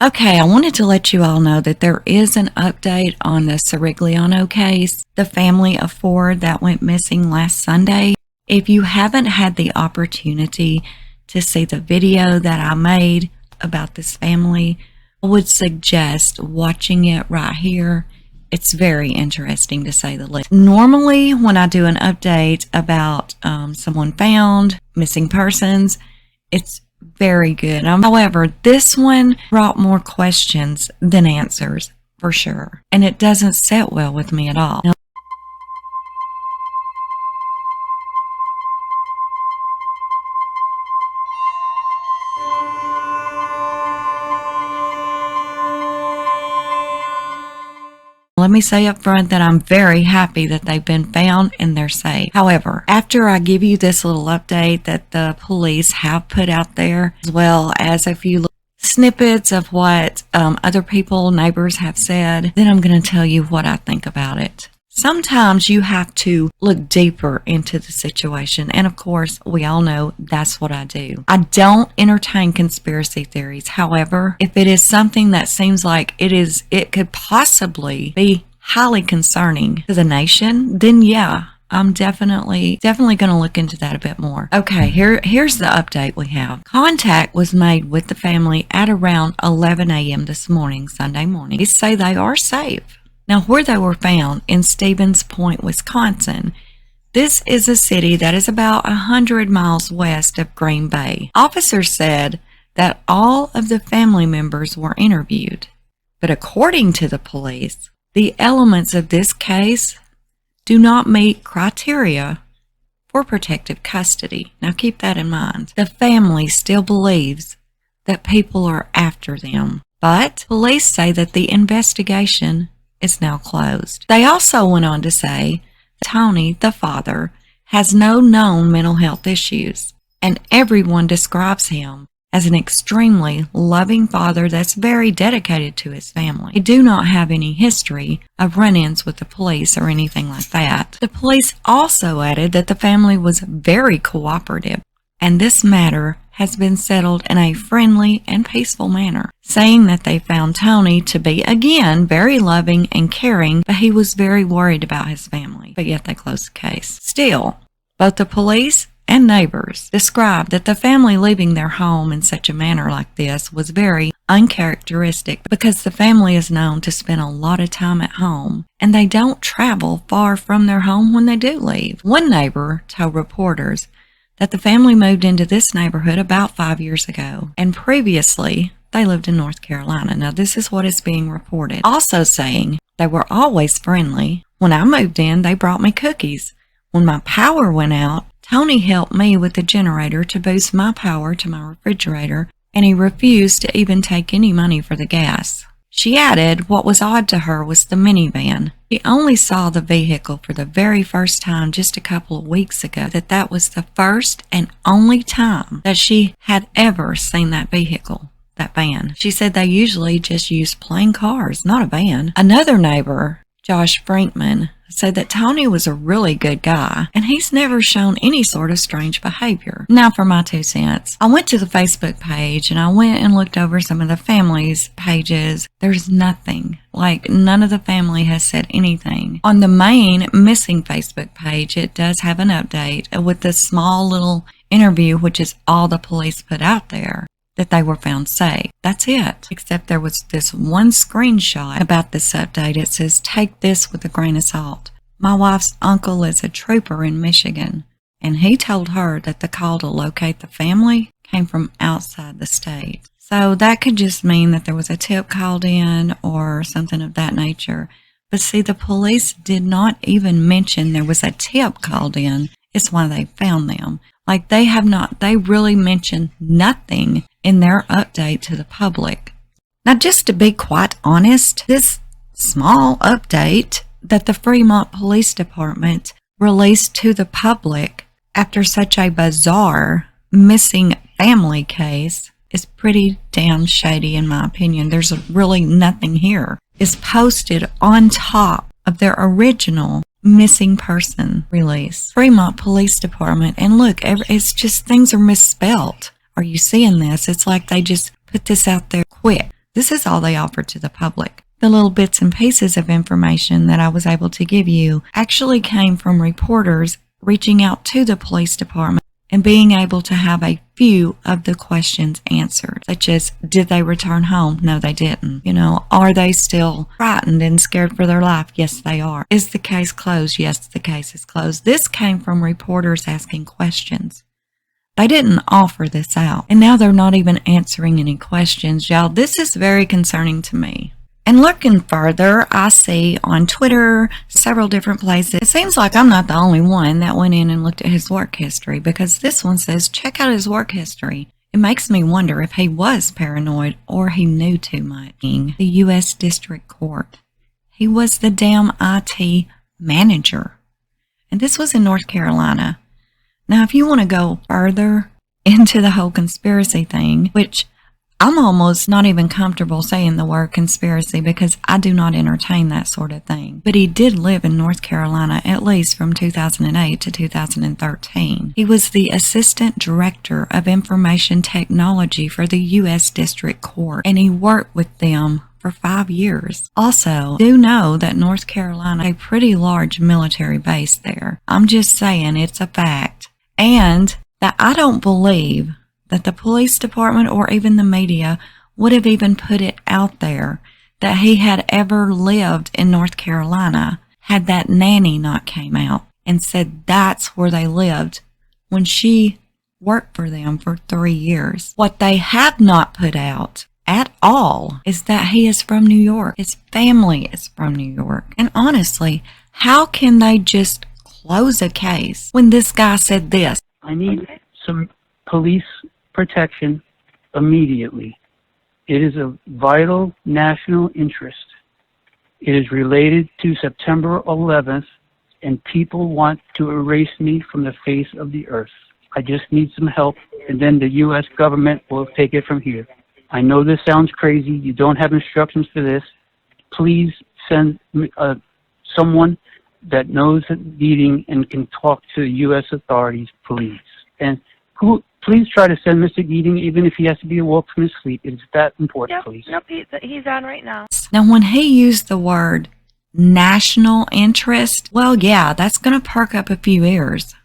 Okay, I wanted to let you all know that there is an update on the Cirigilano case, the family of 4 that went missing last Sunday. If you haven't had the opportunity to see the video that I made about this family, I would suggest watching it right here. It's very interesting, to say the least. Normally, when I do an update about someone found, missing persons, it's very good. However, this one brought more questions than answers, for sure. And it doesn't sit well with me at all. Let me say up front that I'm very happy that they've been found and they're safe. However, after I give you this little update that the police have put out there, as well as a few snippets of what other people, neighbors have said, then I'm going to tell you what I think about it. Sometimes you have to look deeper into the situation. And of course, we all know that's what I do. I don't entertain conspiracy theories. However, if it is something that seems like it could possibly be highly concerning to the nation, then yeah, I'm definitely going to look into that a bit more. Okay, here's the update we have. Contact was made with the family at around 11 a.m. this morning, Sunday morning. They say they are safe. Now, where they were found, in Stevens Point, Wisconsin, this is a city that is about 100 miles west of Green Bay. Officers said that all of the family members were interviewed, but according to the police, the elements of this case do not meet criteria for protective custody. Now, keep that in mind. The family still believes that people are after them, but police say that the investigation is now closed. They also went on to say Tony, the father, has no known mental health issues, and everyone describes him as an extremely loving father that's very dedicated to his family. They do not have any history of run-ins with the police or anything like that. The police also added that the family was very cooperative, and this matter has been settled in a friendly and peaceful manner, saying that they found Tony to be, again, very loving and caring, but he was very worried about his family. But yet they closed the case. Still, both the police and neighbors described that the family leaving their home in such a manner like this was very uncharacteristic, because the family is known to spend a lot of time at home, and they don't travel far from their home when they do leave. One neighbor told reporters that the family moved into this neighborhood about 5 years ago, and previously they lived in North Carolina. Now, this is what is being reported. Also saying they were always friendly. When I moved in, they brought me cookies. When my power went out, Tony helped me with the generator to boost my power to my refrigerator, and he refused to even take any money for the gas. She added what was odd to her was the minivan. She only saw the vehicle for the very first time just a couple of weeks ago, that was the first and only time that she had ever seen that vehicle, that van. She said they usually just use plain cars, not a van. Another neighbor, Josh Brinkman, said that Tony was a really good guy, and he's never shown any sort of strange behavior. Now for my 2 cents. I went to the Facebook page and I went and looked over some of the family's pages. There's nothing. Like, none of the family has said anything. On the main missing Facebook page, it does have an update with this small little interview, which is all the police put out there, that they were found safe. That's it. Except there was this one screenshot about this update. It says, "Take this with a grain of salt. My wife's uncle is a trooper in Michigan, and he told her that the call to locate the family came from outside the state." So that could just mean that there was a tip called in or something of that nature. But see, the police did not even mention there was a tip called in. It's why they found them. Like, they really mentioned nothing in their update to the public. Now, just to be quite honest, this small update that the Fremont Police Department released to the public after such a bizarre missing family case is pretty damn shady, in my opinion. There's really nothing here. It's posted on top of their original missing person release. Fremont Police Department, and look, it's just things are misspelled. Are you seeing this? It's like they just put this out there quick. This is all they offered to the public. The little bits and pieces of information that I was able to give you actually came from reporters reaching out to the police department and being able to have a few of the questions answered, such as, did they return home? No, they didn't. Are they still frightened and scared for their life? Yes, they are. Is the case closed? Yes, the case is closed. This came from reporters asking questions. They didn't offer this out, and now they're not even answering any questions. Y'all, this is very concerning to me. And looking further, I see on Twitter, several different places, it seems like I'm not the only one that went in and looked at his work history, because this one says, check out his work history. It makes me wonder if he was paranoid or he knew too much. The U.S. District Court. He was the damn IT manager. And this was in North Carolina. Now, if you want to go further into the whole conspiracy thing, which I'm almost not even comfortable saying the word conspiracy because I do not entertain that sort of thing. But he did live in North Carolina at least from 2008 to 2013. He was the Assistant Director of Information Technology for the U.S. District Court, and he worked with them for 5 years. Also, do know that North Carolina is a pretty large military base there. I'm just saying it's a fact. And that I don't believe that the police department or even the media would have even put it out there that he had ever lived in North Carolina had that nanny not came out and said that's where they lived when she worked for them for 3 years. What they have not put out at all is that he is from New York. His family is from New York. And honestly, how can they just close a case when this guy said this? I need some police protection immediately. It is of vital national interest. It is related to September 11th, and people want to erase me from the face of the earth. I just need some help, and then the U.S. government will take it from here. I know this sounds crazy. You don't have instructions for this. Please send someone that knows Deeding and can talk to U.S. authorities, please. And please try to send Mr. Deeding, even if he has to be awoke from his sleep. It's that important, please. Yep, he's on right now. Now, when he used the word national interest, well, yeah, that's going to perk up a few ears,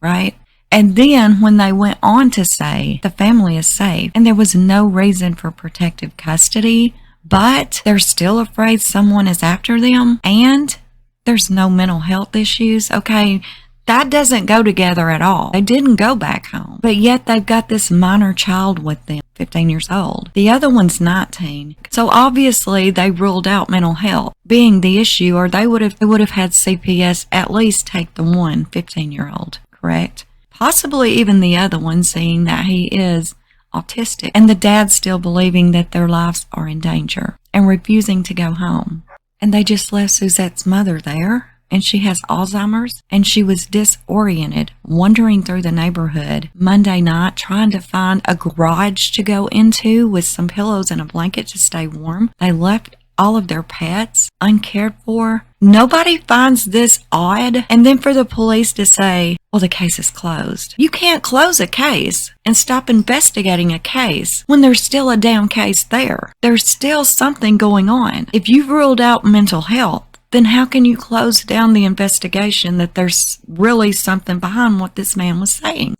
right? And then when they went on to say the family is safe and there was no reason for protective custody, but they're still afraid someone is after them and there's no mental health issues, okay, that doesn't go together at all. They didn't go back home, but yet they've got this minor child with them, 15 years old. The other one's 19. So obviously they ruled out mental health being the issue, or they would have had CPS at least take the one 15-year-old, correct? Possibly even the other one, seeing that he is autistic, and the dad still believing that their lives are in danger and refusing to go home. And they just left Suzette's mother there, and she has Alzheimer's, and she was disoriented, wandering through the neighborhood Monday night, trying to find a garage to go into with some pillows and a blanket to stay warm. They left all of their pets uncared for. Nobody finds this odd. And then for the police to say, well, the case is closed. You can't close a case and stop investigating a case when there's still a damn case there. There's still something going on. If you've ruled out mental health, then how can you close down the investigation that there's really something behind what this man was saying?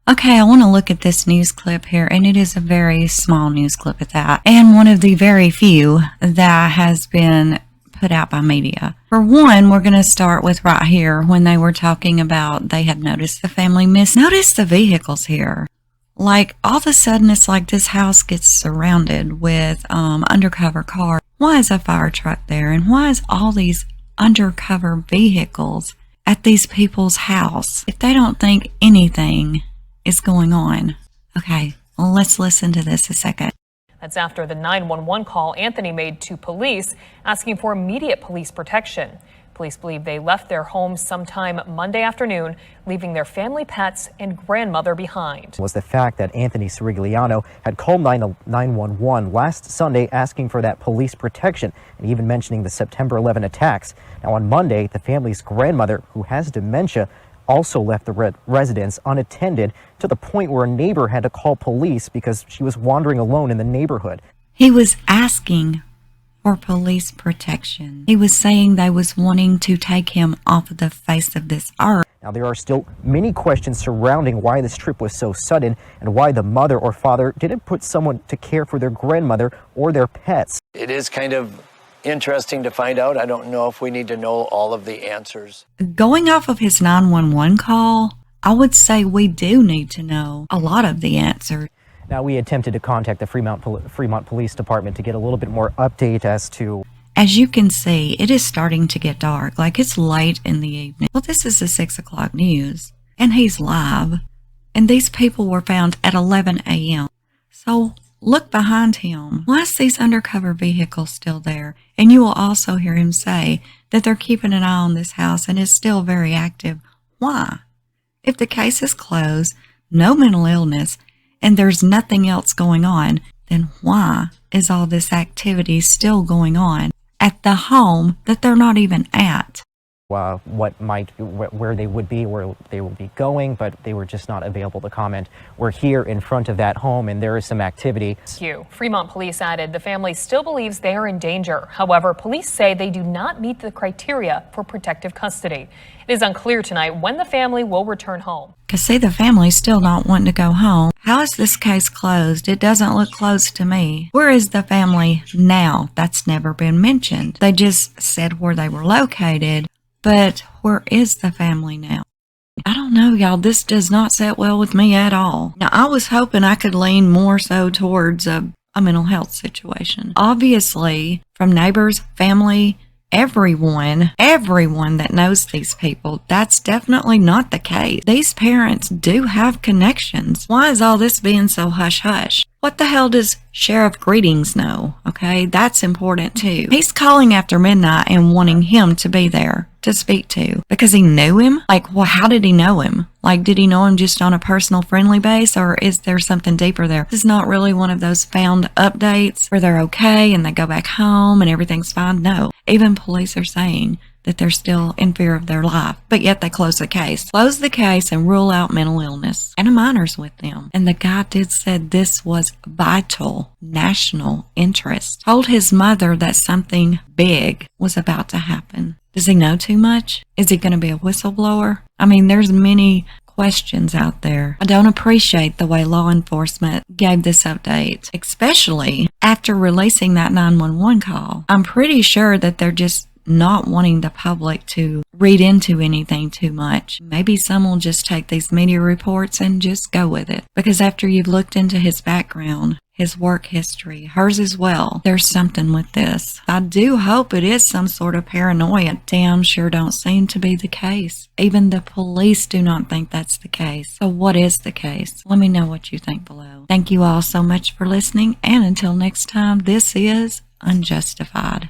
Okay, I want to look at this news clip here, and it is a very small news clip at that, and one of the very few that has been put out by media. For one, we're going to start with right here when they were talking about they had noticed the family notice the vehicles here. Like, all of a sudden, it's like this house gets surrounded with undercover cars. Why is a fire truck there? And why is all these undercover vehicles at these people's house if they don't think anything is going on? Okay, well, let's listen to this a second. That's after the 911 call Anthony made to police asking for immediate police protection. Police believe they left their home sometime Monday afternoon, leaving their family pets and grandmother behind. Was the fact that Anthony Cirigilano had called 911 last Sunday asking for that police protection and even mentioning the September 11 attacks. Now on Monday, the family's grandmother, who has dementia, also left the residence unattended to the point where a neighbor had to call police because she was wandering alone in the neighborhood. He was asking for police protection. He was saying they was wanting to take him off of the face of this earth. Now, there are still many questions surrounding why this trip was so sudden and why the mother or father didn't put someone to care for their grandmother or their pets. It is kind of interesting to find out. I don't know if we need to know all of the answers. Going off of his 911 call, I would say we do need to know a lot of the answers. Now, we attempted to contact the Fremont Police Department to get a little bit more update as to... As you can see, it is starting to get dark, like it's late in the evening. Well, this is the 6 o'clock news, and he's live, and these people were found at 11 a.m. So look behind him. Why is these undercover vehicles still there? And you will also hear him say that they're keeping an eye on this house and it's still very active. Why? If the case is closed, no mental illness, and there's nothing else going on, then why is all this activity still going on at the home that they're not even at? Where they would be, where they will be going, but they were just not available to comment. We're here in front of that home, and there is some activity. Fremont police added the family still believes they are in danger. However, police say they do not meet the criteria for protective custody. It is unclear tonight when the family will return home. Because see, the family's still not wanting to go home. How is this case closed? It doesn't look closed to me. Where is the family now? That's never been mentioned. They just said where they were located. But where is the family now? I don't know, y'all. This does not sit well with me at all. Now, I was hoping I could lean more so towards a mental health situation. Obviously, from neighbors, family, everyone that knows these people, that's definitely not the case. These parents do have connections. Why is all this being so hush-hush? What the hell does Sheriff Greetings know? Okay, that's important too. He's calling after midnight and wanting him to be there to speak to because he knew him. Like, well, how did he know him? Like, did he know him just on a personal friendly base, or is there something deeper there? This is not really one of those found updates where they're okay and they go back home and everything's fine. No, even police are saying that they're still in fear of their life, but yet they close the case. Close the case and rule out mental illness. And a minor's with them. And the guy did said this was vital national interest. Told his mother that something big was about to happen. Does he know too much? Is he going to be a whistleblower? I mean, there's many questions out there. I don't appreciate the way law enforcement gave this update, especially after releasing that 911 call. I'm pretty sure that they're just not wanting the public to read into anything too much. Maybe some will just take these media reports and just go with it. Because after you've looked into his background, his work history, hers as well, there's something with this. I do hope it is some sort of paranoia. Damn sure don't seem to be the case. Even the police do not think that's the case. So what is the case? Let me know what you think below. Thank you all so much for listening, and until next time, this is Unjustified.